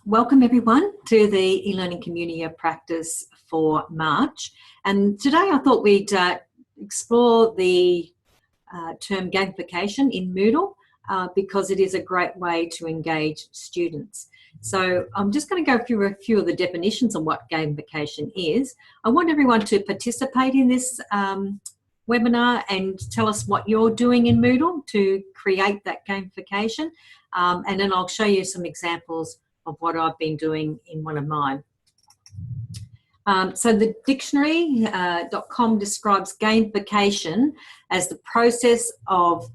Welcome everyone to the e-learning community of practice for March, and today I thought we'd explore the term gamification in Moodle because it is a great way to engage students. So I'm just going to go through a few of the definitions of what gamification is. I want everyone to participate in this webinar and tell us what you're doing in Moodle to create that gamification, and then I'll show you some examples of what I've been doing in one of mine. So the dictionary.com describes gamification as the process of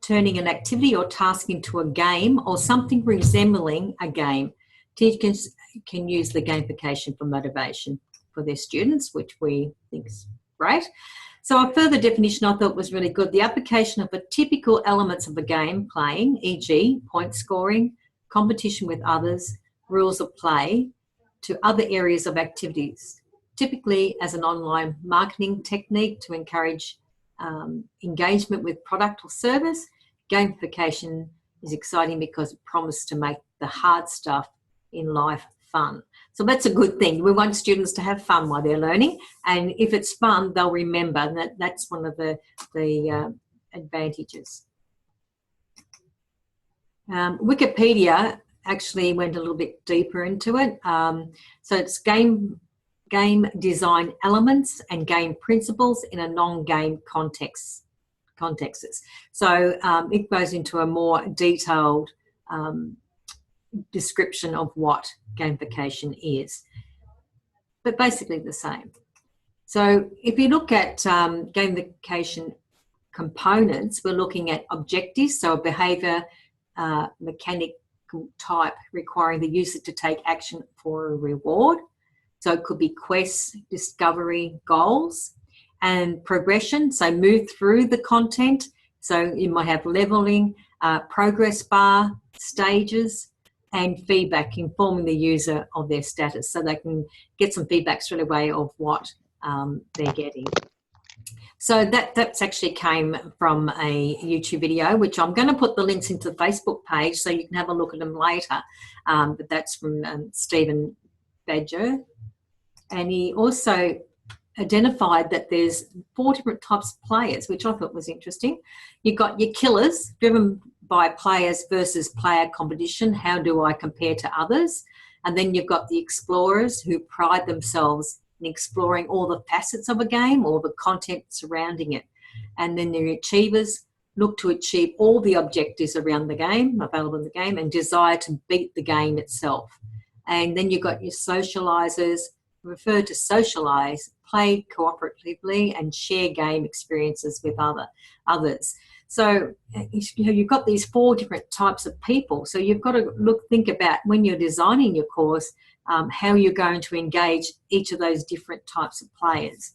turning an activity or task into a game or something resembling a game. Teachers can use the gamification for motivation for their students, which we think is great. So a further definition I thought was really good: the application of the typical elements of a game playing, e.g. point scoring, competition with others, rules of play, to other areas of activities, typically as an online marketing technique to encourage engagement with product or service. Gamification is exciting because it promises to make the hard stuff in life fun. So that's a good thing. We want students to have fun while they're learning, and if it's fun, they'll remember that. That's one of the advantages. Wikipedia actually went a little bit deeper into it. So it's game design elements and game principles in a non-game contexts. So it goes into a more detailed description of what gamification is, but basically the same. So if you look at gamification components, we're looking at objectives, so a behaviour mechanical type requiring the user to take action for a reward. So it could be quests, discovery, goals, and progression, so move through the content. So you might have leveling, progress bar, stages, and feedback informing the user of their status, so they can get some feedback straight away of what they're getting. So that's actually came from a YouTube video, which I'm going to put the links into the Facebook page so you can have a look at them later. But that's from Stephen Badger. And he also identified that there's 4 different types of players, which I thought was interesting. You've got your killers, driven by players versus player competition. How do I compare to others? And then you've got the explorers, who pride themselves in exploring all the facets of a game or the content surrounding it. And then the achievers look to achieve all the objectives around the game, available in the game, and desire to beat the game itself. And then you've got your socializers, refer to socialize, play cooperatively, and share game experiences with others. So you've got these 4 different types of people. So you've got to think about, when you're designing your course, how you're going to engage each of those different types of players.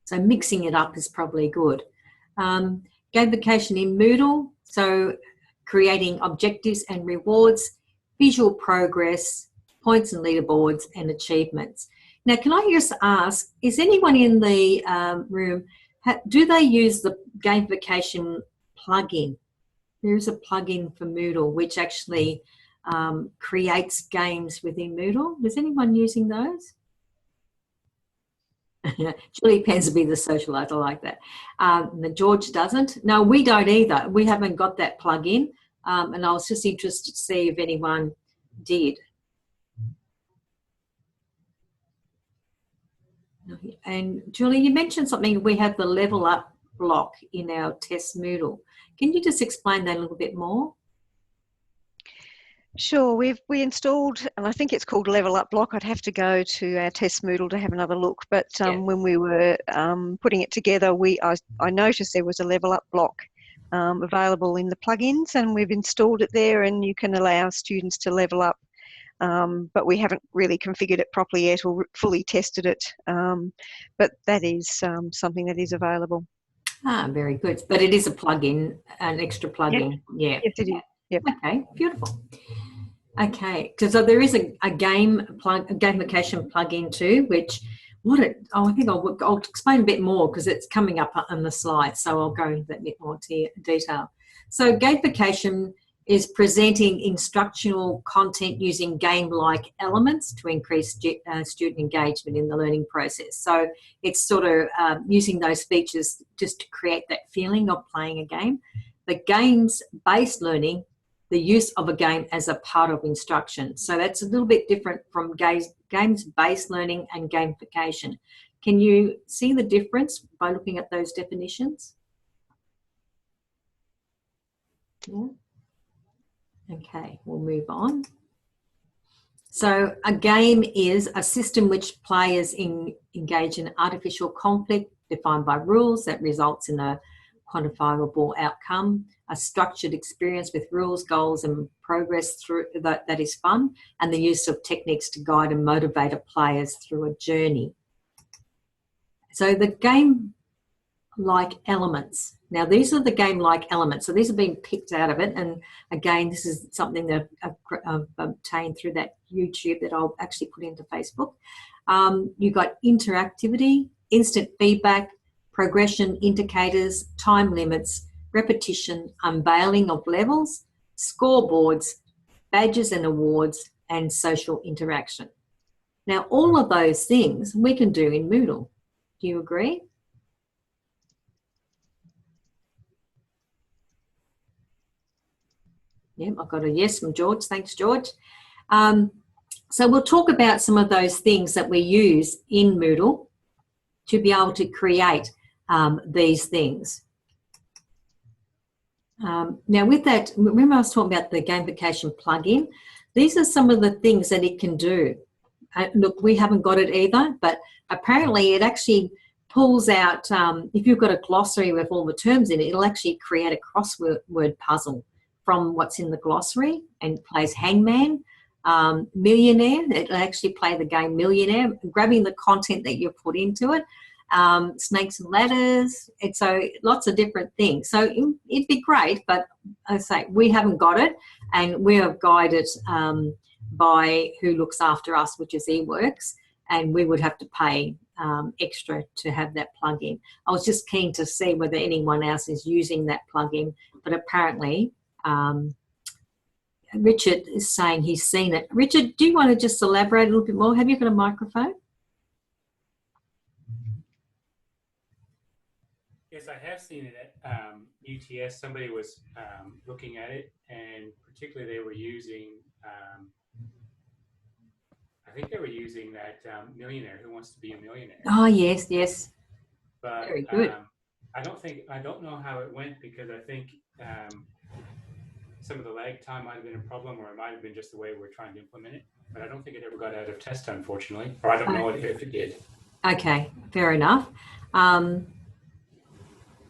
So mixing it up is probably good. Gamification in Moodle, so creating objectives and rewards, visual progress, points and leaderboards, and achievements. Now, can I just ask, is anyone in the room, do they use the gamification plugin? There is a plugin for Moodle which actually creates games within Moodle. Is anyone using those? Julie tends to be the socialite, I like that. George doesn't. No, we don't either. We haven't got that plugin, and I was just interested to see if anyone did. And Julie, you mentioned something, we have the level up block in our test Moodle. Can you just explain that a little bit more? Sure, we installed, and I think it's called Level Up Block. I'd have to go to our test Moodle to have another look, but when we were putting it together, I noticed there was a Level Up Block available in the plugins, and we've installed it there, and you can allow students to level up. But we haven't really configured it properly yet or fully tested it. But that is something that is available. Ah, very good. But it is a plugin, an extra plugin. Yep. Yeah. Yes, it is. Yep. Okay, beautiful. Okay, so there is a gamification plugin too, which I think I'll explain a bit more because it's coming up on the slide, so I'll go into that bit more detail. So gamification is presenting instructional content using game-like elements to increase student engagement in the learning process. So it's sort of using those features just to create that feeling of playing a game. The games-based learning, the use of a game as a part of instruction. So that's a little bit different from games-based learning and gamification. Can you see the difference by looking at those definitions? Yeah. Okay, we'll move on. So a game is a system which players engage in artificial conflict defined by rules that results in a quantifiable outcome, a structured experience with rules, goals and progress through that is fun, and the use of techniques to guide and motivate players through a journey. So the game-like elements. Now, these are the game-like elements. So these have been picked out of it. And again, this is something that I've obtained through that YouTube that I'll actually put into Facebook. You've got interactivity, instant feedback, progression indicators, time limits, repetition, unveiling of levels, scoreboards, badges and awards, and social interaction. Now, all of those things we can do in Moodle. Do you agree? Yeah, I've got a yes from George. Thanks, George. So we'll talk about some of those things that we use in Moodle to be able to create these things. Now with that, remember I was talking about the gamification plugin? These are some of the things that it can do. Look, we haven't got it either, but apparently it actually pulls out, if you've got a glossary with all the terms in it, it'll actually create a crossword puzzle from what's in the glossary and plays hangman, millionaire. It'll actually play the game millionaire, grabbing the content that you put into it, snakes and ladders, and so lots of different things. So it'd be great, but I say we haven't got it, and we are guided by who looks after us, which is eWorks, and we would have to pay extra to have that plugin. I was just keen to see whether anyone else is using that plugin, but apparently Richard is saying he's seen it. Richard, do you want to just elaborate a little bit more? Have you got a microphone? Yes, I have seen it at UTS. Somebody was looking at it, and particularly they were using, I think they were using that millionaire who wants to be a millionaire. Oh, yes, yes. But very good. I don't know how it went, because I think some of the lag time might have been a problem, or it might have been just the way we're trying to implement it. But I don't think it ever got out of test, unfortunately, or I don't know if it did. Okay, fair enough.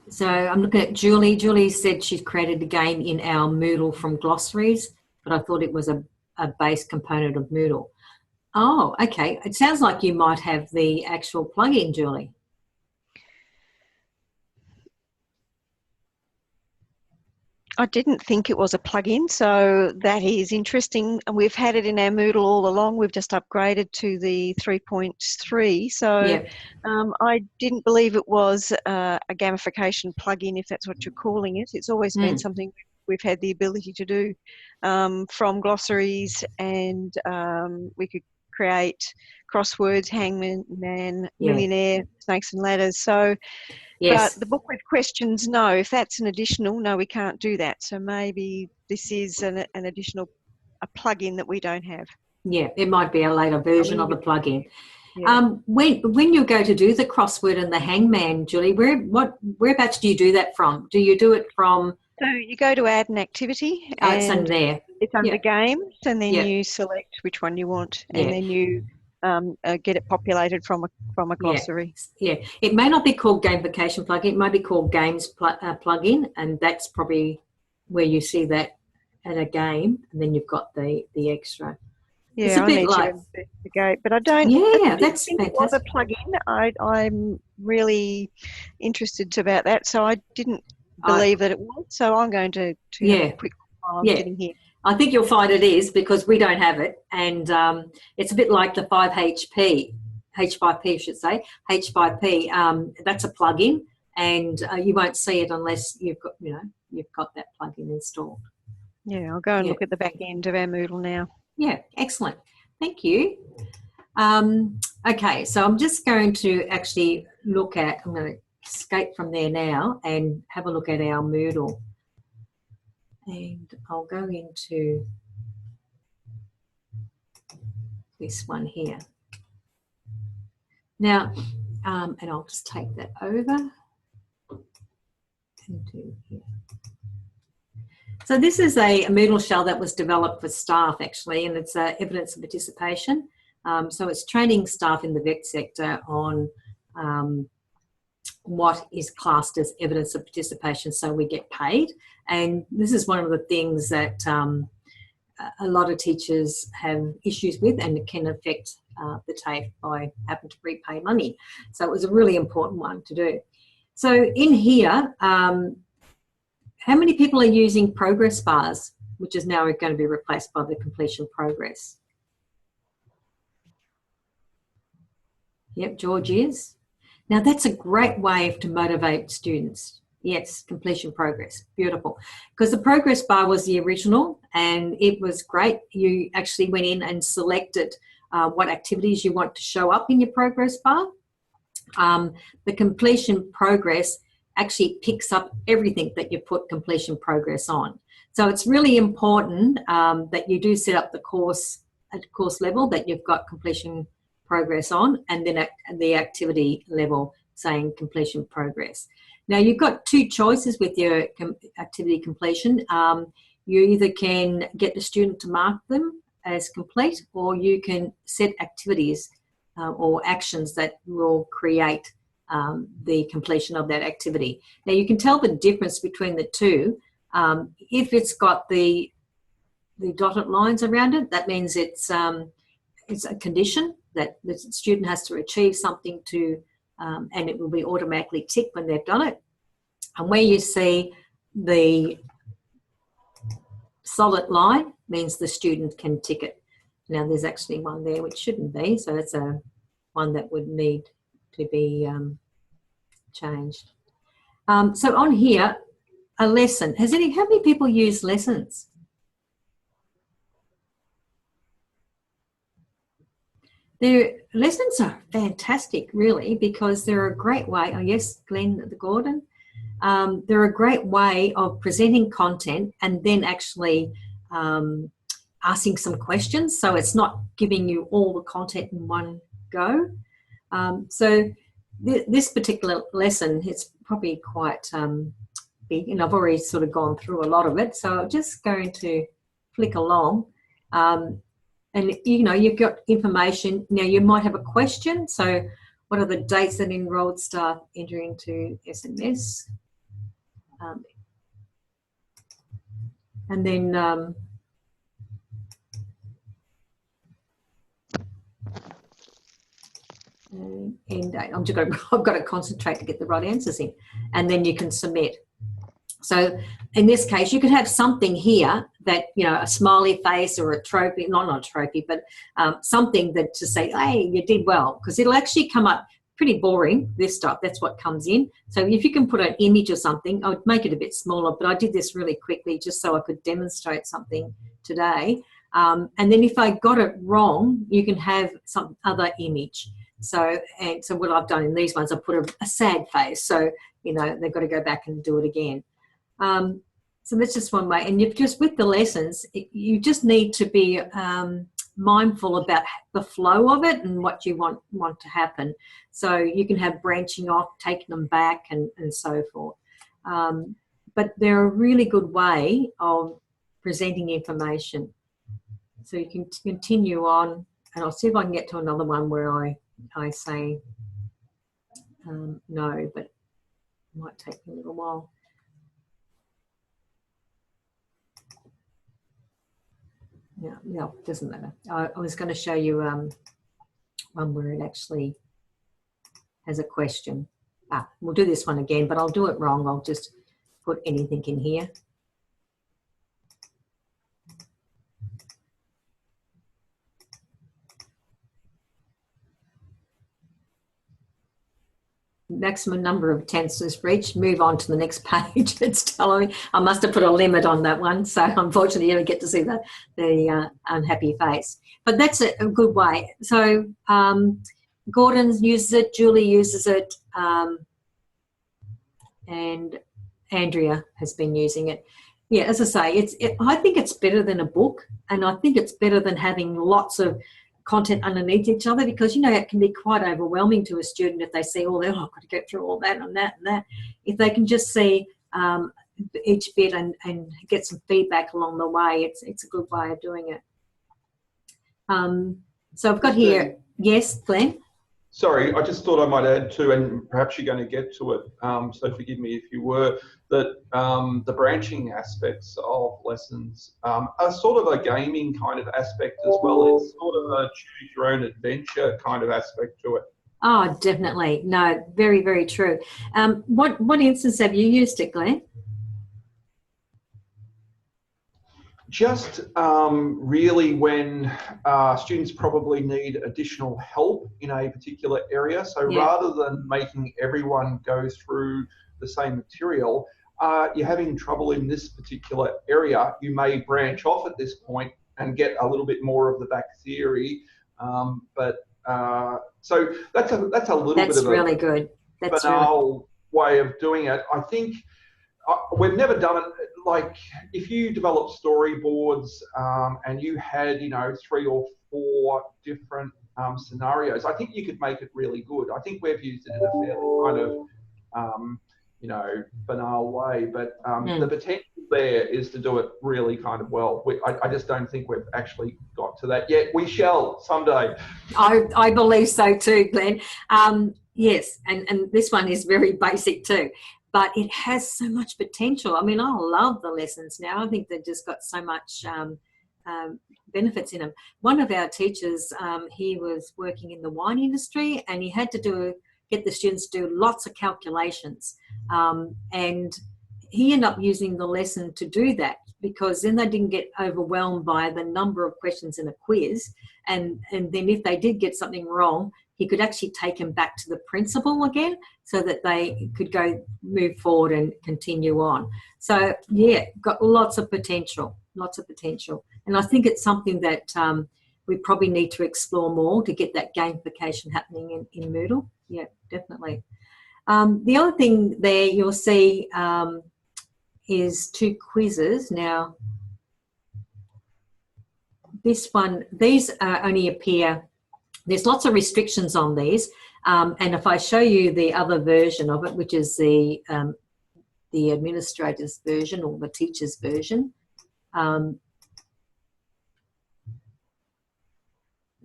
So I'm looking at Julie. Julie said she's created a game in our Moodle from glossaries, but I thought it was a base component of Moodle. Oh, okay. It sounds like you might have the actual plugin, Julie. I didn't think it was a plugin, so that is interesting. And we've had it in our Moodle all along. We've just upgraded to the 3.3. So Yeah. I didn't believe it was a gamification plugin, if that's what you're calling it. It's always been something we've had the ability to do from glossaries, and we could create crosswords, hangman, millionaire, snakes and ladders. So. Yes. But the book with questions, no. If that's an additional, no, we can't do that. So maybe this is an additional plugin that we don't have. Yeah, it might be a later version of the plugin. Yeah. When you go to do the crossword and the hangman, Julie, whereabouts do you do that from? Do you do it from? So you go to add an activity, And it's under there. It's under games, and then you select which one you want, and then you get it populated from a glossary. Yeah, it may not be called gamification plugin. It might be called games plugin, and that's probably where you see that at a game, and then you've got the extra. Yeah, it's a bit like to investigate, but I don't. Yeah, that's think fantastic. It was a plugin. I'm really interested about that, so I didn't believe that it was. So I'm going to have a quick while I'm sitting here. I think you'll find it is, because we don't have it, and it's a bit like the 5HP, H5P, I should say, H5P. That's a plugin, and you won't see it unless you've got that plugin installed. Yeah, I'll go and look at the back end of our Moodle now. Yeah, excellent. Thank you. Okay, so I'm just going to actually look at, I'm going to escape from there now and have a look at our Moodle. And I'll go into this one here. Now, and I'll just take that over into here. So this is a Moodle shell that was developed for staff actually, and it's evidence of participation. So it's training staff in the vet sector on what is classed as evidence of participation so we get paid. And this is one of the things that a lot of teachers have issues with, and it can affect the TAFE by having to prepay money. So it was a really important one to do. So in here, how many people are using progress bars, which is now going to be replaced by the completion progress? Yep, George is. Now that's a great way to motivate students. Yes, completion progress, beautiful. Because the progress bar was the original and it was great. You actually went in and selected what activities you want to show up in your progress bar. The completion progress actually picks up everything that you put completion progress on. So it's really important that you do set up the course at course level that you've got completion progress on, and then at the activity level saying completion progress. Now you've got two choices with your activity completion. You either can get the student to mark them as complete, or you can set activities or actions that will create the completion of that activity. Now you can tell the difference between the two. If it's got the dotted lines around it, that means it's a condition that the student has to achieve something to, and it will be automatically ticked when they've done it. And where you see the solid line means the student can tick it. Now there's actually one there which shouldn't be, so that's a one that would need to be changed. So on here, a lesson. How many people use lessons? Their lessons are fantastic, really, because they're a great way. Oh yes, Glenn the Gordon. They're a great way of presenting content and then actually asking some questions. So it's not giving you all the content in one go. So this particular lesson, it's probably quite big, and I've already sort of gone through a lot of it. So I'm just going to flick along. And you know, you've got information. Now you might have a question. So what are the dates that enrolled staff enter into SMS? And then end date. I've got to concentrate to get the right answers in. And then you can submit. So in this case, you could have something here that, you know, a smiley face or a trophy, not a trophy, but something that to say, hey, you did well, because it'll actually come up pretty boring, this stuff. That's what comes in. So if you can put an image or something, I would make it a bit smaller, but I did this really quickly just so I could demonstrate something today. And then if I got it wrong, you can have some other image. So what I've done in these ones, I put a sad face. So, you know, they've got to go back and do it again. So that's just one way. And you've just, with the lessons, you just need to be mindful about the flow of it and what you want to happen. So you can have branching off, taking them back and so forth. But they're a really good way of presenting information. So you can continue on, and I'll see if I can get to another one where I say no, but it might take me a little while. Yeah, no, it doesn't matter. I was going to show you one where it actually has a question. We'll do this one again, but I'll do it wrong. I'll just put anything in here. maximum number of attempts is reached. Move on to the next page. It's telling me I must have put a limit on that one. So unfortunately, you don't get to see the unhappy face. But that's a good way. So Gordon uses it, Julie uses it, and Andrea has been using it. Yeah, as I say, I think it's better than a book, and I think it's better than having lots of content underneath each other, because it can be quite overwhelming to a student if they see all that. Oh, I've got to get through all that and that and that. If they can just see each bit and get some feedback along the way, it's a good way of doing it. So I've got here, yes, Glenn? Sorry, I just thought I might add too, and perhaps you're going to get to it, so forgive me if you were, that the branching aspects of lessons are sort of a gaming kind of aspect as well. It's sort of a choose your own adventure kind of aspect to it. Oh, definitely. No, very, very true. What instance have you used it, Glenn? Just really when students probably need additional help in a particular area. So rather than making everyone go through the same material, you're having trouble in this particular area, you may branch off at this point and get a little bit more of the back theory. So that's a little bit of really a good. That's banal way of doing it. I think we've never done it. Like if you develop storyboards and you had, 3 or 4 different scenarios, I think you could make it really good. I think we've used it in a fairly kind of, banal way, but the potential there is to do it really kind of well. I just don't think we've actually got to that yet. We shall someday. I believe so too, Glenn. Yes, and this one is very basic too. But it has so much potential. I mean, I love the lessons now. I think they've just got so much benefits in them. One of our teachers, he was working in the wine industry, and he had to get the students to do lots of calculations. And he ended up using the lesson to do that, because then they didn't get overwhelmed by the number of questions in a quiz. And then if they did get something wrong, he could actually take them back to the principal again, so that they could move forward and continue on. So yeah, got lots of potential. And I think it's something that we probably need to explore more to get that gamification happening in Moodle. Yeah, definitely. The other thing there you'll see is 2 quizzes. Now, these only appear, there's lots of restrictions on these, and if I show you the other version of it, which is the administrator's version or the teacher's version,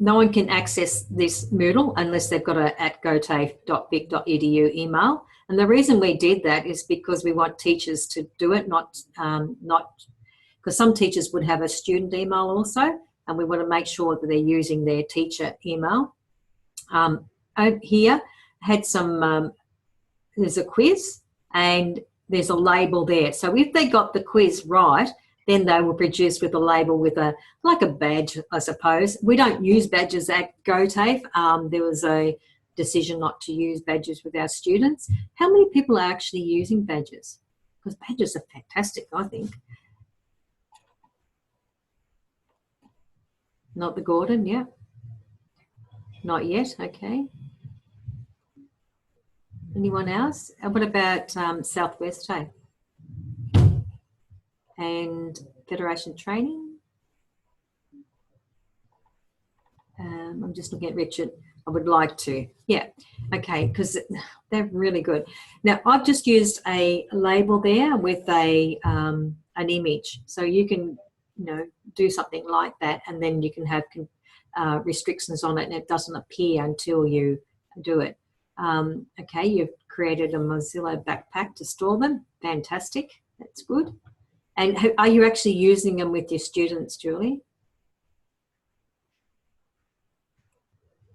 no one can access this Moodle unless they've got a @gotafe.vic.edu email. And the reason we did that is because we want teachers to do it, not because some teachers would have a student email also, and we want to make sure that they're using their teacher email. Over here, had some, there's a quiz and there's a label there. So if they got the quiz right, then they were produced with a label with like a badge, I suppose. We don't use badges at GoTAFE. There was a decision not to use badges with our students. How many people are actually using badges? Because badges are fantastic, I think. Not the Gordon, yeah. Not yet, okay. Anyone else? What about Southwest TAFE? And Federation Training? I'm just looking at Richard. I would like to. Yeah, okay, because they're really good. Now, I've just used a label there with an image. So you can, do something like that, and then you can have restrictions on it, and it doesn't appear until you do it. Okay, you've created a Mozilla backpack to store them. Fantastic. That's good. And are you actually using them with your students, Julie?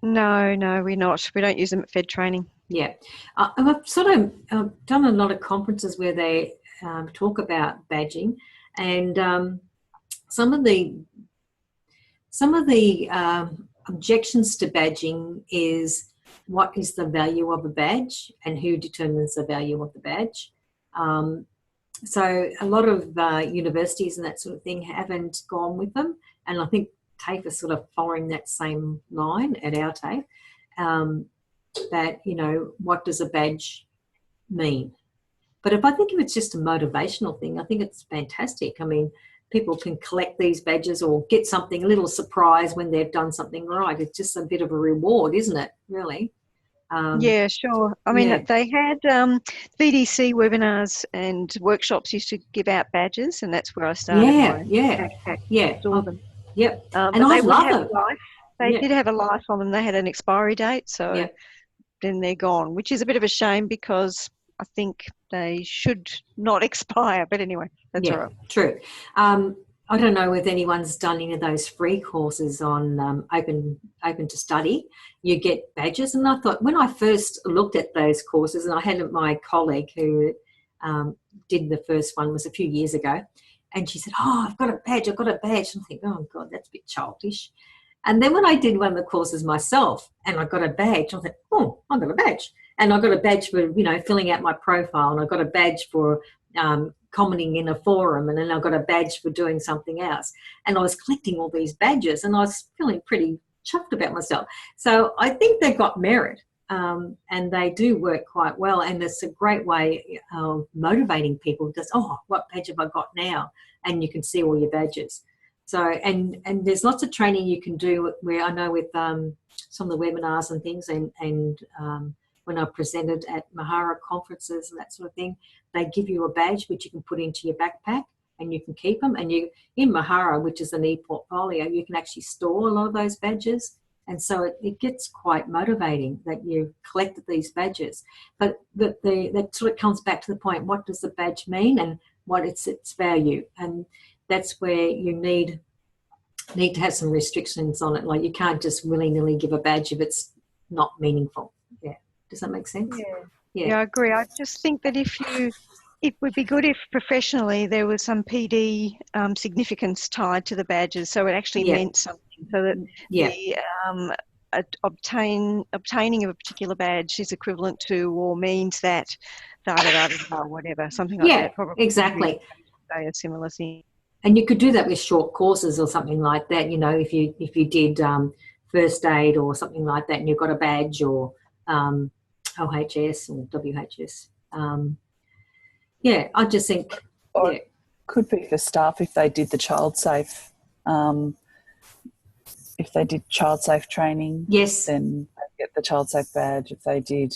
No, we're not. We don't use them at Fed training. Yeah. I've sort of done a lot of conferences where they talk about badging, and some of the objections to badging is what is the value of a badge and who determines the value of the badge. So a lot of universities and that sort of thing haven't gone with them, and I think TAFE is sort of following that same line at our TAFE, that, you know, what does a badge mean? But if it's just a motivational thing, I think it's fantastic. I mean, people can collect these badges or get something, a little surprise when they've done something right. It's just a bit of a reward, isn't it, really? Yeah, sure. I mean, they had VDC webinars and workshops used to give out badges, and that's where I started my backpack. Store them. Yep. And I they would love have it. life. They did have a life on them. They had an expiry date, so then they're gone, which is a bit of a shame because I think they should not expire. But anyway, that's all right. True. I don't know if anyone's done any of those free courses on open to study. You get badges, and I thought when I first looked at those courses, and I had my colleague who did the first one was a few years ago, and she said, "Oh, I've got a badge. And I think, oh God, that's a bit childish. And then when I did one of the courses myself, and I got a badge, I thought, oh, I got a badge, and I got a badge for filling out my profile, and I got a badge for commenting in a forum, and then I got a badge for doing something else. And I was collecting all these badges, and I was feeling pretty chuffed about myself. So I think they've got merit, and they do work quite well. And it's a great way of motivating people because, oh, what badge have I got now? And you can see all your badges. So, and there's lots of training you can do where I know with some of the webinars and things, and when I presented at Mahara conferences and that sort of thing, they give you a badge which you can put into your backpack and you can keep them. And you, in Mahara, which is an e-portfolio, you can actually store a lot of those badges. And so it gets quite motivating that you've collected these badges. But that sort of comes back to the point, what does the badge mean and what is its value? And that's where you need to have some restrictions on it. Like you can't just willy-nilly give a badge if it's not meaningful. Yeah. Does that make sense? Yeah, I agree. I just think that it would be good if professionally there was some PD significance tied to the badges, so it actually meant something, so that the obtaining of a particular badge is equivalent to or means that whatever, something like that. Probably exactly. A similar thing. And you could do that with short courses or something like that. You know, if you did first aid or something like that, and you've got a badge or OHS or WHS. I just think. Or it could be for staff if they did the child safe. If they did child safe training, then they get the child safe badge. If they did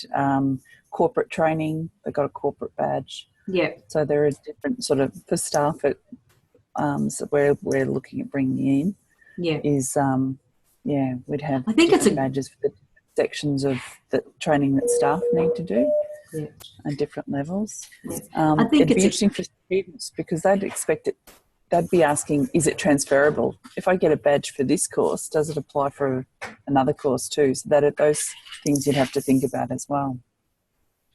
corporate training, they got a corporate badge. Yeah. So there are different sort of for staff. So we're looking at bringing in. Is we'd have. I think it's badges for the sections of the training that staff need to do. At different levels. I think it'd be interesting for students because they'd expect it. They'd be asking, is it transferable? If I get a badge for this course, does it apply for another course too? So that are those things you'd have to think about as well.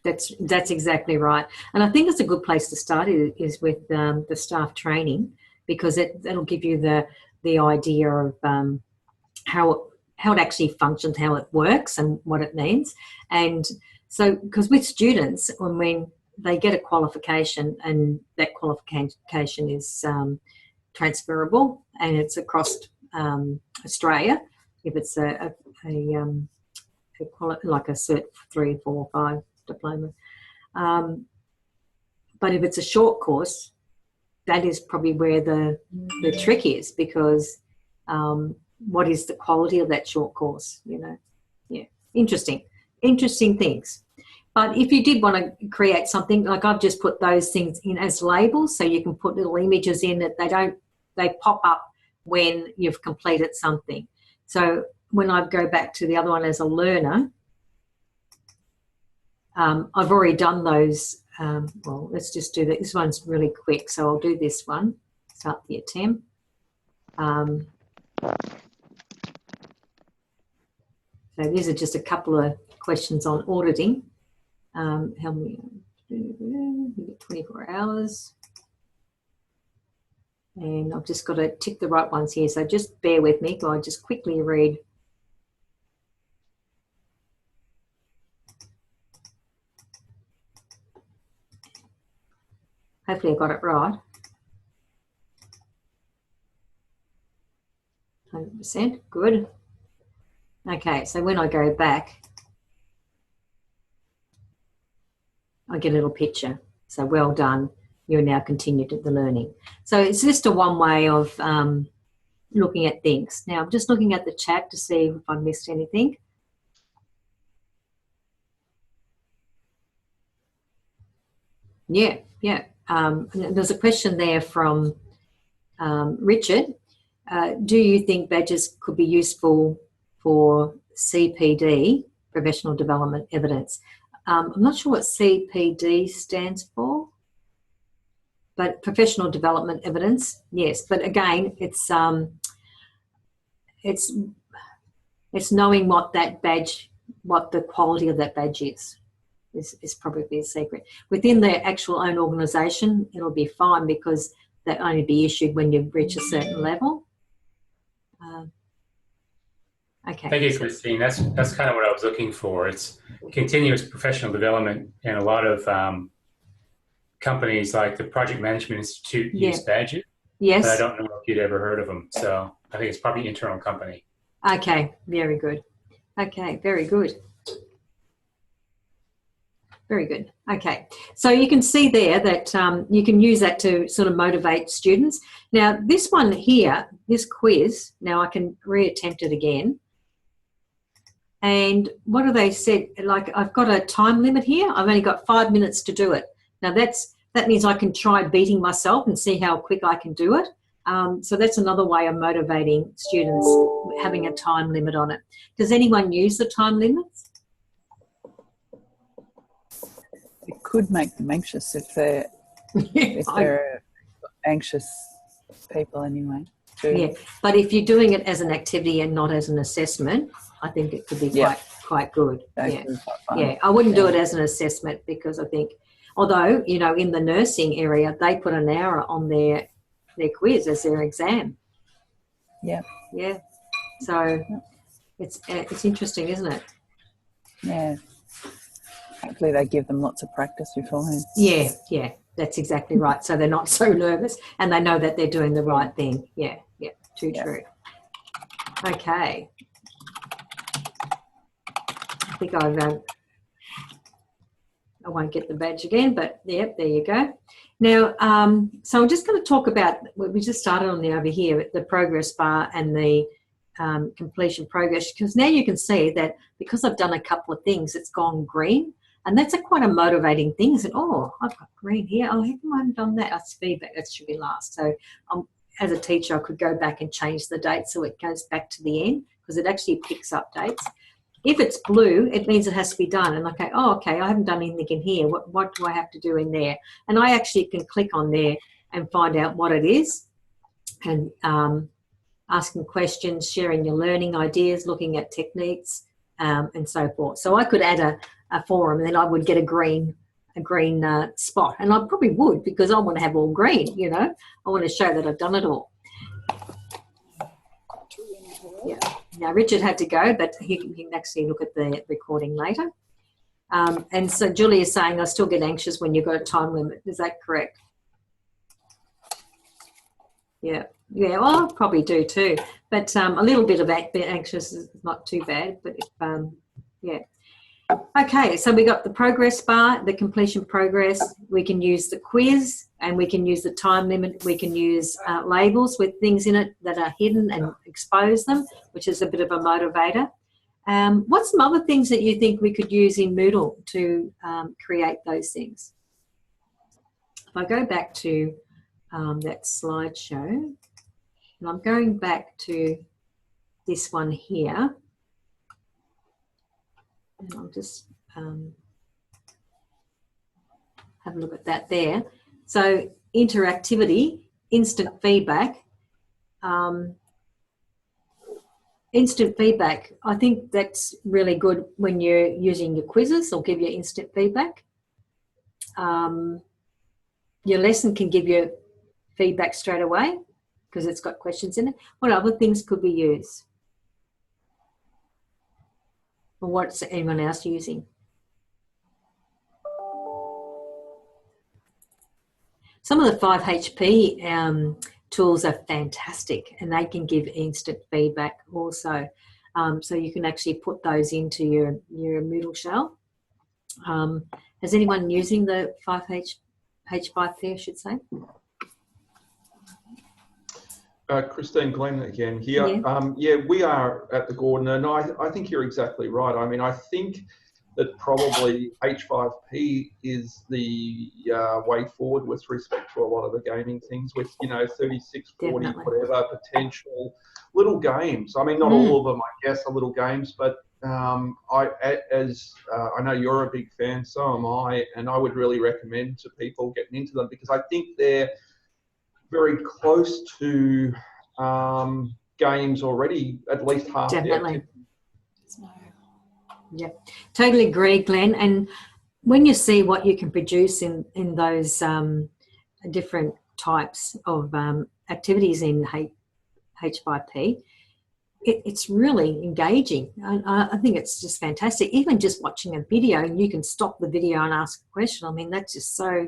That's exactly right. And I think it's a good place to start is with the staff training, because that'll give you the idea of how it actually functions, how it works and what it means. And so, because with students, when they get a qualification and that qualification is transferable and it's across Australia, if it's like a Cert 3, 4, 5 diploma. But if it's a short course, that is probably where the trick is, because what is the quality of that short course, interesting things. But if you did want to create something, like I've just put those things in as labels, so you can put little images in that they pop up when you've completed something. So when I go back to the other one as a learner, I've already done those. Well, let's just do that. This one's really quick, so I'll do this one. Start the attempt. So these are just a couple of questions on auditing. How many? 24 hours. And I've just got to tick the right ones here. So just bear with me. I'll just quickly read. Hopefully I got it right. 100%, good. Okay, so when I go back, I get a little picture. So well done, you're now continued the learning. So it's just a one way of looking at things. Now I'm just looking at the chat to see if I missed anything. Yeah. There's a question there from Richard. Do you think badges could be useful for CPD, professional development evidence? I'm not sure what CPD stands for, but professional development evidence, yes. But again, it's knowing what that badge, what the quality of that badge is probably a secret. Within the actual own organisation, it'll be fine because they'll only be issued when you reach a certain level. Okay. Thank you, Christine. That's kind of what I was looking for. It's continuous professional development, and a lot of companies like the Project Management Institute use badges. Yes. But I don't know if you'd ever heard of them. So I think it's probably internal company. Okay, very good. Okay, very good. Very good. Okay, so you can see there that you can use that to sort of motivate students. Now, this one here, this quiz, now I can reattempt it again. And what have they said? Like, I've got a time limit here. I've only got 5 minutes to do it. Now, that means I can try beating myself and see how quick I can do it. So that's another way of motivating students, having a time limit on it. Does anyone use the time limits? It could make them anxious if they're anxious people anyway. Too. Yeah, but if you're doing it as an activity and not as an assessment, I think it could be quite good. Yeah, I wouldn't do it as an assessment because I think, although, you know, in the nursing area, they put an hour on their quiz as their exam. Yeah. Yeah. So it's interesting, isn't it? Yeah. Hopefully they give them lots of practice beforehand. Yeah, that's exactly right. So they're not so nervous and they know that they're doing the right thing. Yeah, true. Okay. I think I won't get the badge again, but there you go. Now, so I'm just going to talk about, we just started on over here, the progress bar and the completion progress, because now you can see that because I've done a couple of things, it's gone green. And that's quite a motivating thing. Is oh, I've got green here. Oh, how come I haven't done that? That's feedback. That should be last. So as a teacher, I could go back and change the date so it goes back to the end because it actually picks up dates. If it's blue, it means it has to be done. And okay, I haven't done anything in here. What do I have to do in there? And I actually can click on there and find out what it is and asking questions, sharing your learning ideas, looking at techniques, and so forth. So I could add a forum and then I would get a green spot, and I probably would because I want to have all green, you know. I want to show that I've done it all. Yeah. Now Richard had to go, but he can actually look at the recording later. And so Julie is saying I still get anxious when you've got a time limit. Is that correct? Yeah, well, I probably do too, but a little bit of anxious is not too bad, but yeah. Okay, so we got the progress bar, the completion progress. We can use the quiz and we can use the time limit. We can use labels with things in it that are hidden and expose them, which is a bit of a motivator. What's some other things that you think we could use in Moodle to create those things? If I go back to that slideshow, and I'm going back to this one here. And I'll just have a look at that there. So interactivity, instant feedback. Instant feedback, I think that's really good when you're using your quizzes. They'll give you instant feedback. Your lesson can give you feedback straight away because it's got questions in it. What other things could we use? Or what's anyone else using? Some of the 5HP tools are fantastic, and they can give instant feedback also. So you can actually put those into your Moodle shell. Is anyone using the 5HP, I should say? Christine Glenn again here. Yeah. Yeah, we are at the Gordon, and I think you're exactly right. I mean, I think that probably H5P is the way forward with respect to a lot of the gaming things with, 36, 40, Definitely. whatever, potential little games. I mean, not all of them, I guess, are little games, but I know you're a big fan, so am I, and I would really recommend to people getting into them because I think they're very close to games already, at least half. Definitely. Yeah, totally agree, Glenn. And when you see what you can produce in those different types of activities in H5P, it's really engaging. I think it's just fantastic. Even just watching a video, and you can stop the video and ask a question. I mean, that's just so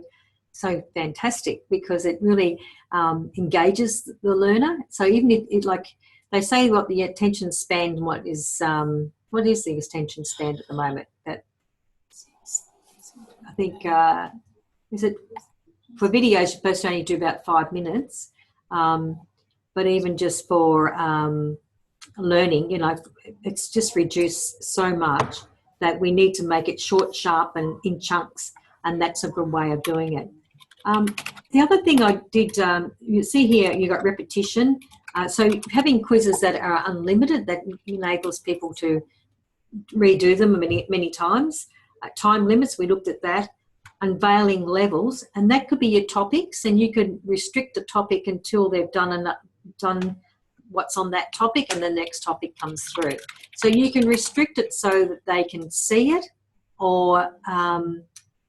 fantastic because it really engages the learner. So even if it, like they say, what the attention span, what is the attention span at the moment? That I think is it for videos you're supposed to only do about 5 minutes, but even just for learning, it's just reduced so much that we need to make it short, sharp, and in chunks, and that's a good way of doing it. The other thing I did, you see here, you got repetition. So having quizzes that are unlimited, that enables people to redo them many times. Time limits, we looked at that. Unveiling levels, and that could be your topics, and you could restrict the topic until they've done what's on that topic, and the next topic comes through. So you can restrict it so that they can see it, or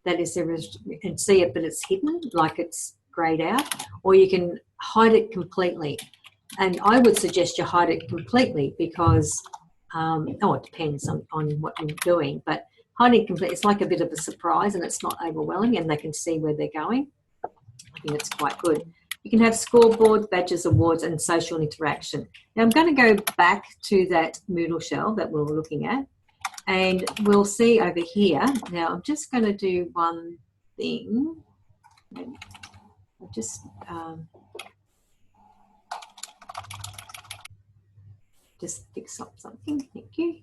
that is, you can see it but it's hidden, like it's grayed out, or you can hide it completely. And I would suggest you hide it completely because, it depends on what you're doing, but hiding completely, it's like a bit of a surprise and it's not overwhelming and they can see where they're going. I think it's quite good. You can have scoreboards, badges, awards, and social interaction. Now I'm going to go back to that Moodle shell that we were looking at, and we'll see over here. Now I'm just going to do one thing. I'll just fix up something. Thank you.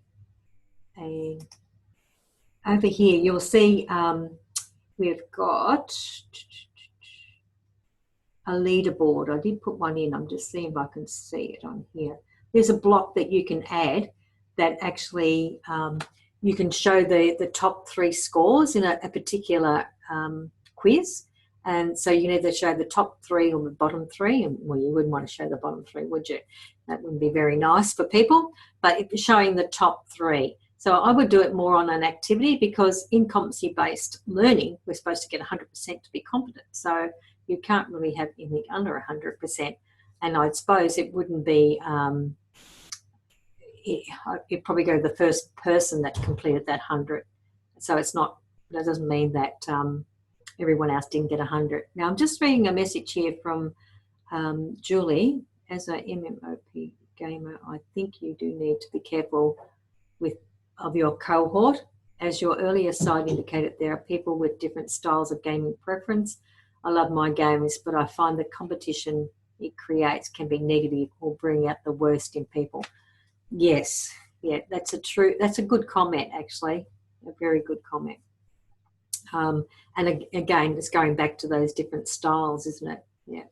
And over here you'll see we've got a leaderboard. I did put one in. I'm just seeing if I can see it on here. There's a block that you can add that actually you can show the top 3 scores in a particular quiz. And so you can either show the top 3 or the bottom 3. And, well, you wouldn't want to show the bottom 3, would you? That wouldn't be very nice for people. But if you're showing the top 3. So I would do it more on an activity because in competency-based learning, we're supposed to get 100% to be competent. So you can't really have anything under 100%. And I suppose it wouldn't be, it'd probably go to the first person that completed that 100. So it's not, that doesn't mean that everyone else didn't get 100. Now I'm just reading a message here from Julie. As a MMOP gamer, I think you do need to be careful of your cohort. As your earlier slide indicated, there are people with different styles of gaming preference. I love my games, but I find the competition it creates can be negative or bring out the worst in people. Yes, yeah, that's a good comment, actually, a very good comment. And again, it's going back to those different styles, isn't it? Yeah.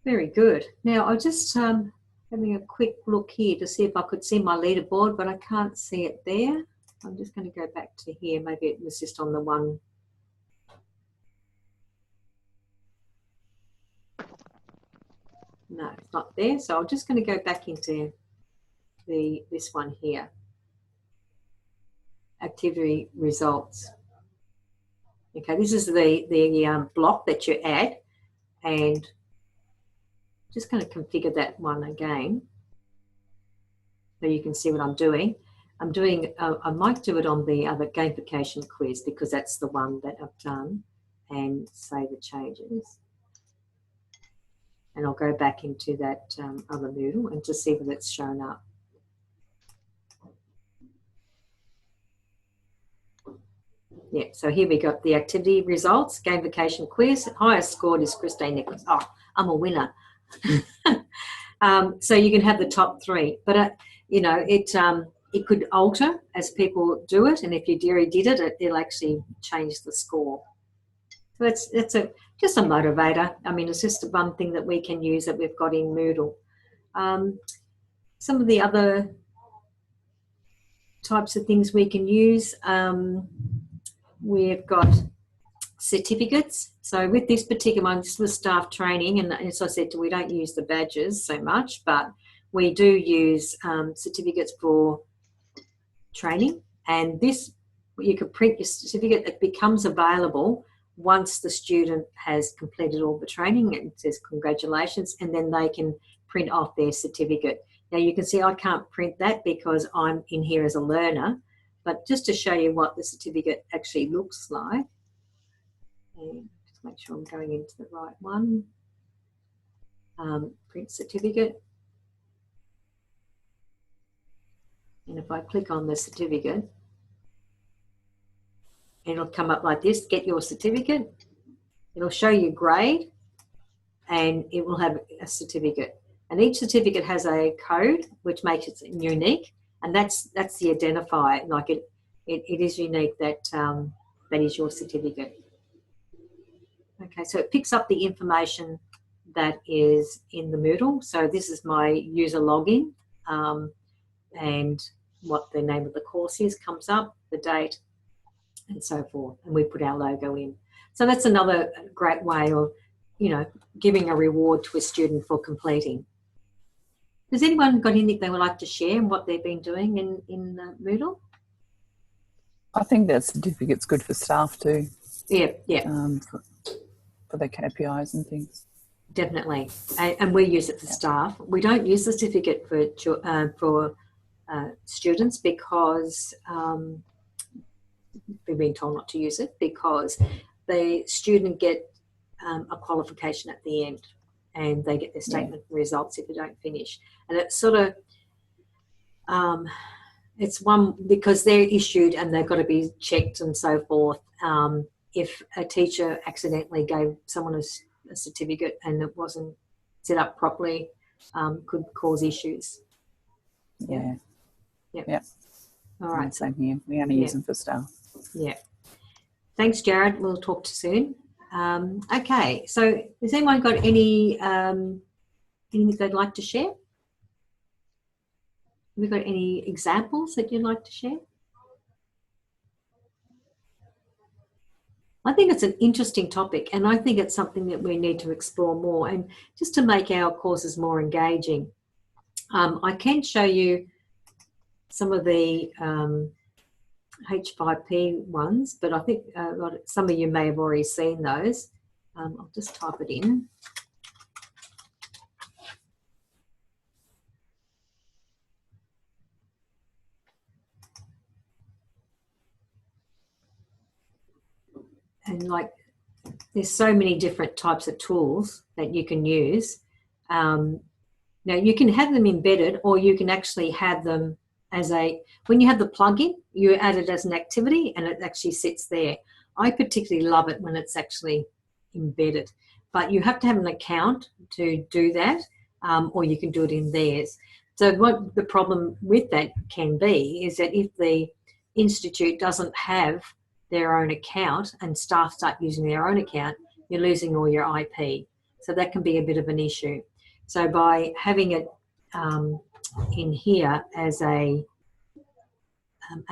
Very good. Now, I'll just having a quick look here to see if I could see my leaderboard, but I can't see it there. I'm just going to go back to here. Maybe it was just on the one. No, it's not there. So I'm just going to go back into this one here. Activity results. Okay, this is the block that you add, and just going to configure that one again so you can see what I'm doing. I'm doing, I might do it on the other gamification quiz because that's the one that I've done. and save the changes. And I'll go back into that other Moodle and just see if it's shown up. Yeah, so here we got the activity results, gamification quiz. Highest scored is Christine Nicholas. Oh, I'm a winner. So you can have the top 3, but you know, it could alter as people do it, and if you did it, it'll actually change the score. So it's just a motivator. I mean, it's just one thing that we can use that we've got in Moodle. Some of the other types of things we can use, we've got certificates. So with this particular one, this was staff training, and as I said, we don't use the badges so much, but we do use certificates for training. And this, you can print your certificate. It becomes available once the student has completed all the training, and it says congratulations, and then they can print off their certificate. Now you can see I can't print that because I'm in here as a learner, but just to show you what the certificate actually looks like, and just make sure I'm going into the right one. Print certificate. And if I click on the certificate, it'll come up like this, get your certificate. It'll show you grade, and it will have a certificate. And each certificate has a code which makes it unique, and that's the identifier. Like it is unique, that that is your certificate. Okay, so it picks up the information that is in the Moodle. So this is my user login, and what the name of the course is comes up, the date, and so forth, and we put our logo in. So that's another great way of, you know, giving a reward to a student for completing. Has anyone got anything they would like to share and what they've been doing in Moodle? I think that certificate's good for staff too. Yeah. For their KPIs and things. Definitely, and we use it for staff. We don't use the certificate for students because we've been told not to use it, because the student get a qualification at the end, and they get their statement of results if they don't finish. And it's sort of, it's one, because they're issued and they've got to be checked and so forth. If a teacher accidentally gave someone a certificate and it wasn't set up properly, could cause issues. Yeah. All right. Same here. We only use them for staff. Yeah. Thanks, Jared. We'll talk to you soon. Okay. So has anyone got any anything they'd like to share? Have we got any examples that you'd like to share? I think it's an interesting topic, and I think it's something that we need to explore more, and just to make our courses more engaging. I can show you some of the H5P ones, but I think some of you may have already seen those. I'll just type it in. And like, there's so many different types of tools that you can use. Now you can have them embedded, or you can actually have them as when you have the plugin, you add it as an activity and it actually sits there. I particularly love it when it's actually embedded, but you have to have an account to do that, or you can do it in theirs. So what the problem with that can be is that if the institute doesn't have their own account and staff start using their own account, you're losing all your IP. So that can be a bit of an issue. So by having it in here as an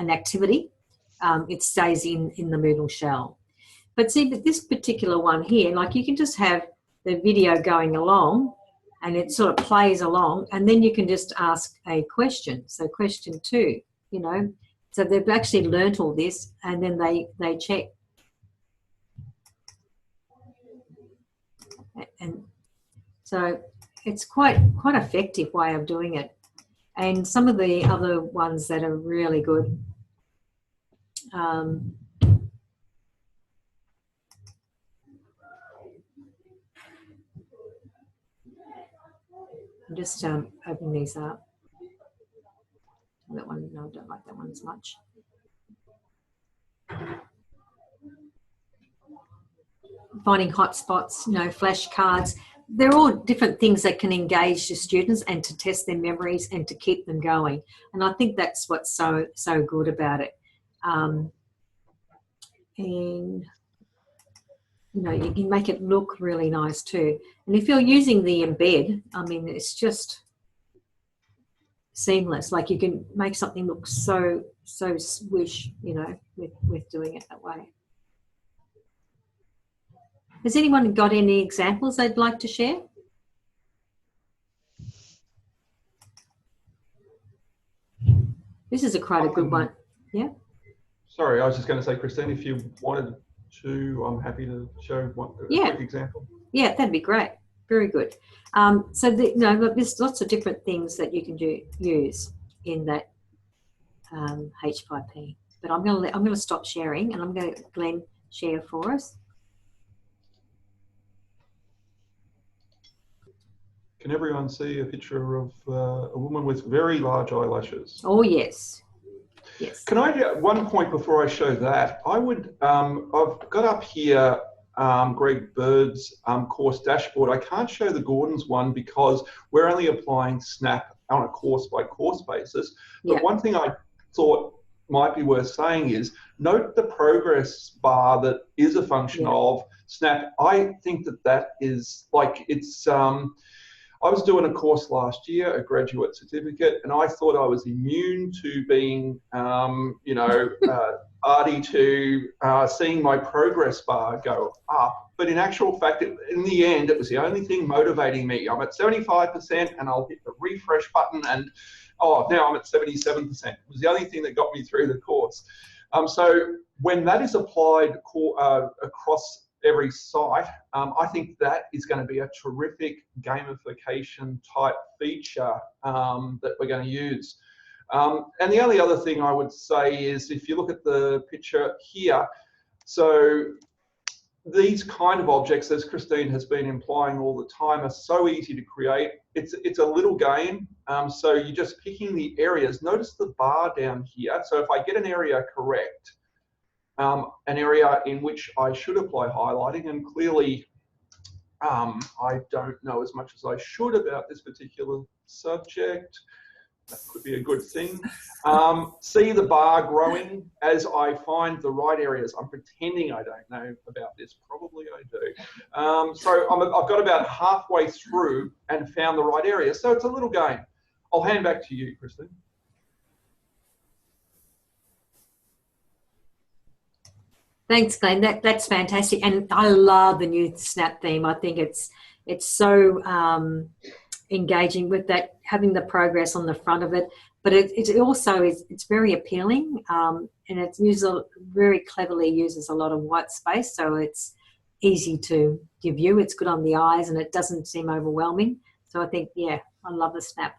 activity, it stays in the Moodle shell. But see, that this particular one here, like, you can just have the video going along and it sort of plays along, and then you can just ask a question. So question 2, you know, so they've actually learnt all this, and then they check. And so it's quite effective way of doing it. And some of the other ones that are really good, I'm just opening these up. That one, no, I don't like that one as much. Finding hotspots, flashcards. They're all different things that can engage the students and to test their memories and to keep them going. And I think that's what's so good about it. And you can make it look really nice too. And if you're using the embed, I mean, it's just seamless. Like you can make something look so swish, with doing it that way. Has anyone got any examples they'd like to share? This is quite a good one. Yeah. Sorry, I was just going to say, Christine, if you wanted to, I'm happy to show one quick example. Yeah, that'd be great. Very good. So there's lots of different things that you can use in that H5P. But I'm going to stop sharing, and I'm going to let Glenn share for us. Can everyone see a picture of a woman with very large eyelashes? Oh, yes. Yes. Can I get one point before I show that? I would, I've got up here Greg Bird's course dashboard. I can't show the Gordon's one because we're only applying SNAP on a course-by-course basis. But one thing I thought might be worth saying is note the progress bar that is a function of SNAP. I think that is like it's... I was doing a course last year, a graduate certificate, and I thought I was immune to being, arty to seeing my progress bar go up. But in actual fact, in the end, it was the only thing motivating me. I'm at 75% and I'll hit the refresh button and, now I'm at 77%. It was the only thing that got me through the course. So when that is applied across every site, I think that is going to be a terrific gamification type feature that we're going to use. And the only other thing I would say is if you look at the picture here, so these kind of objects, as Christine has been implying all the time, are so easy to create. It's a little game. So you're just picking the areas. Notice the bar down here. So if I get an area correct, an area in which I should apply highlighting, and clearly I don't know as much as I should about this particular subject. That could be a good thing. See the bar growing as I find the right areas. I'm pretending I don't know about this. Probably I do. So I've got about halfway through and found the right area. So it's a little game. I'll hand back to you, Christine. Thanks, Glenn. That's fantastic, and I love the new Snap theme. I think it's so engaging with that, having the progress on the front of it. But it also it's very appealing, and it very cleverly uses a lot of white space, so it's easy to view. It's good on the eyes, and it doesn't seem overwhelming. So I think, I love the Snap.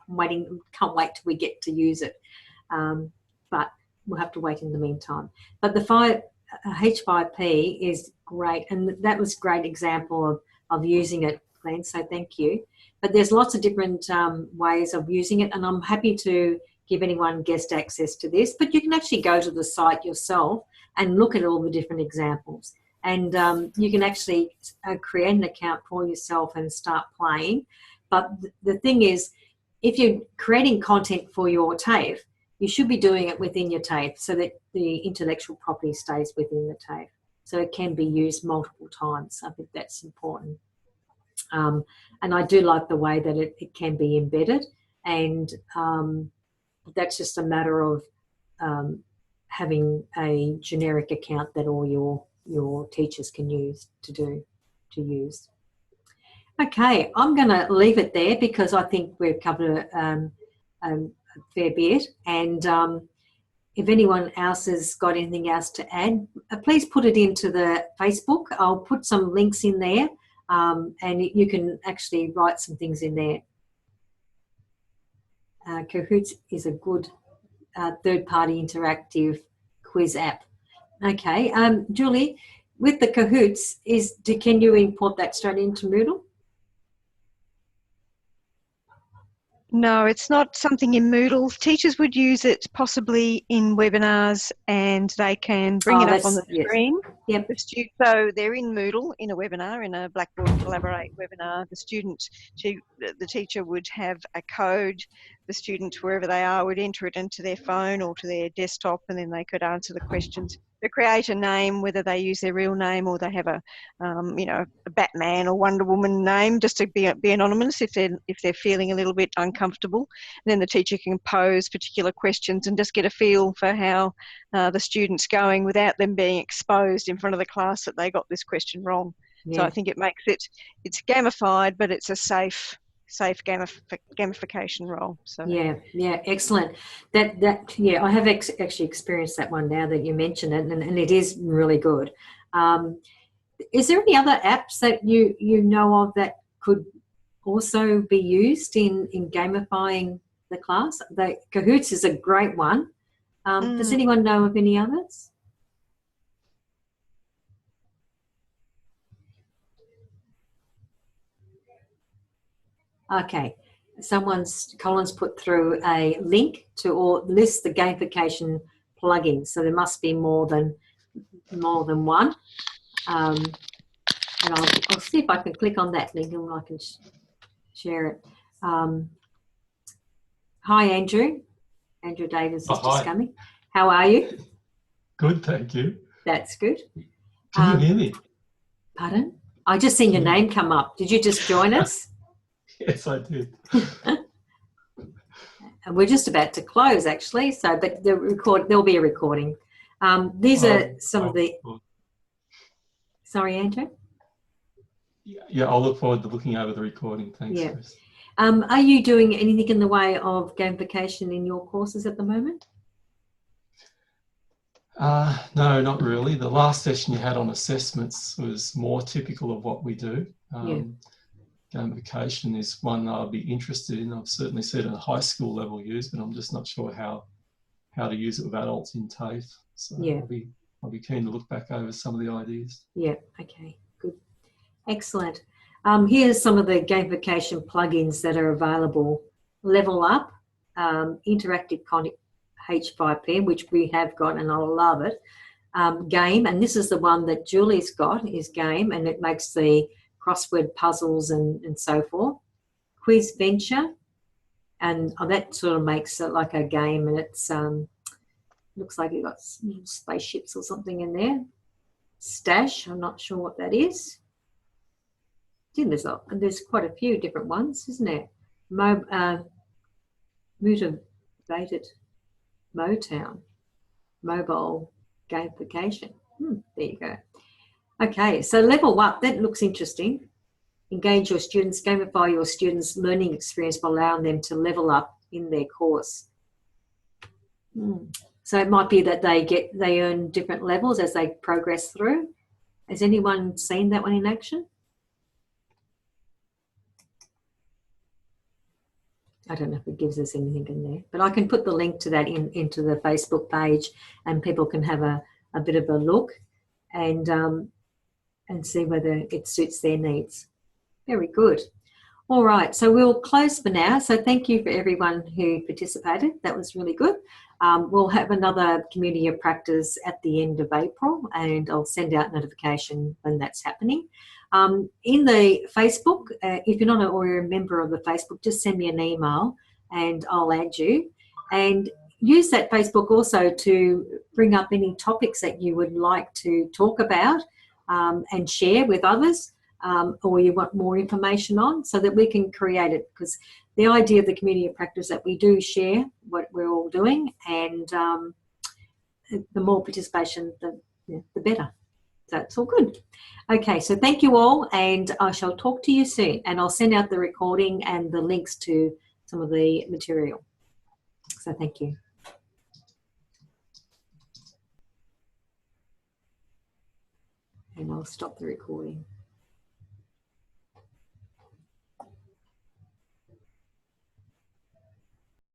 Can't wait till we get to use it, but we'll have to wait in the meantime. But the H5P is great, and that was a great example of using it, Glenn, so thank you. But there's lots of different ways of using it, and I'm happy to give anyone guest access to this, but you can actually go to the site yourself and look at all the different examples, and you can actually create an account for yourself and start playing. But the thing is, if you're creating content for your TAFE, you should be doing it within your TAFE so that the intellectual property stays within the TAFE. So it can be used multiple times. I think that's important. And I do like the way that it can be embedded. And that's just a matter of having a generic account that all your teachers can use to use. Okay, I'm going to leave it there because I think we've covered a fair bit, and if anyone else has got anything else to add, please put it into the Facebook. I'll put some links in there, and you can actually write some things in there. Kahoots is a good third-party interactive quiz app. Okay, Julie, with the Kahoots, can you import that straight into Moodle? No, it's not something in Moodle. Teachers would use it possibly in webinars, and they can bring it up on the screen. Yep. So they're in Moodle in a webinar, in a Blackboard Collaborate webinar. The teacher would have a code. The students, wherever they are, would enter it into their phone or to their desktop, and then they could answer the questions. They create a name, whether they use their real name or they have a Batman or Wonder Woman name, just to be anonymous if they're feeling a little bit uncomfortable. And then the teacher can pose particular questions and just get a feel for how the student's going without them being exposed in front of the class that they got this question wrong. Yeah. So I think it makes it's gamified, but it's a safe gamification role. So yeah, excellent. I have actually experienced that one now that you mention it, and it is really good. Is there any other apps that you know of that could also be used in gamifying the class? Kahoots is a great one. Does anyone know of any others? Okay. Colin's put through a link to list the gamification plugins. So there must be more than one. And I'll see if I can click on that link and I can share it. Hi, Andrew. Andrew Davis is just coming. How are you? Good, thank you. That's good. Can you hear me? Pardon? I just seen your name come up. Did you just join us? Yes, I did. And we're just about to close, actually. So, but there'll be a recording. These are some of the. Sorry, Andrew. Yeah, I'll look forward to looking over the recording. Thanks. Yeah. Are you doing anything in the way of gamification in your courses at the moment? No, not really. The last session you had on assessments was more typical of what we do. Gamification is one that I'd be interested in. I've certainly seen it at a high school level used, but I'm just not sure how to use it with adults in TAFE. So I'll be keen to look back over some of the ideas. Yeah, okay, good. Excellent. Here's some of the gamification plugins that are available. Level Up, Interactive Content H5P, which we have got and I love it. Game, and this is the one that Julie's got, is Game, and it makes the crossword puzzles and so forth. Quiz Venture, and that sort of makes it like a game, and it's looks like you've got spaceships or something in there. Stash, I'm not sure what that is. There's quite a few different ones, isn't there? Motivated Motown, mobile gamification. There you go. Okay, so Level Up, that looks interesting. Engage your students, gamify your students' learning experience by allowing them to level up in their course. So it might be that they earn different levels as they progress through. Has anyone seen that one in action? I don't know if it gives us anything in there, but I can put the link to that into the Facebook page, and people can have a bit of a look and see whether it suits their needs. Very good. All right, so we'll close for now. So thank you for everyone who participated. That was really good. We'll have another community of practice at the end of April, and I'll send out notification when that's happening. In the Facebook, if you're not already a member of the Facebook, just send me an email and I'll add you. And use that Facebook also to bring up any topics that you would like to talk about and share with others, or you want more information on, so that we can create it. Because the idea of the community of practice that we do share what we're all doing, and the more participation, the better. So it's all good. Okay, so thank you all, and I shall talk to you soon, and I'll send out the recording and the links to some of the material. So thank you. And I'll stop the recording.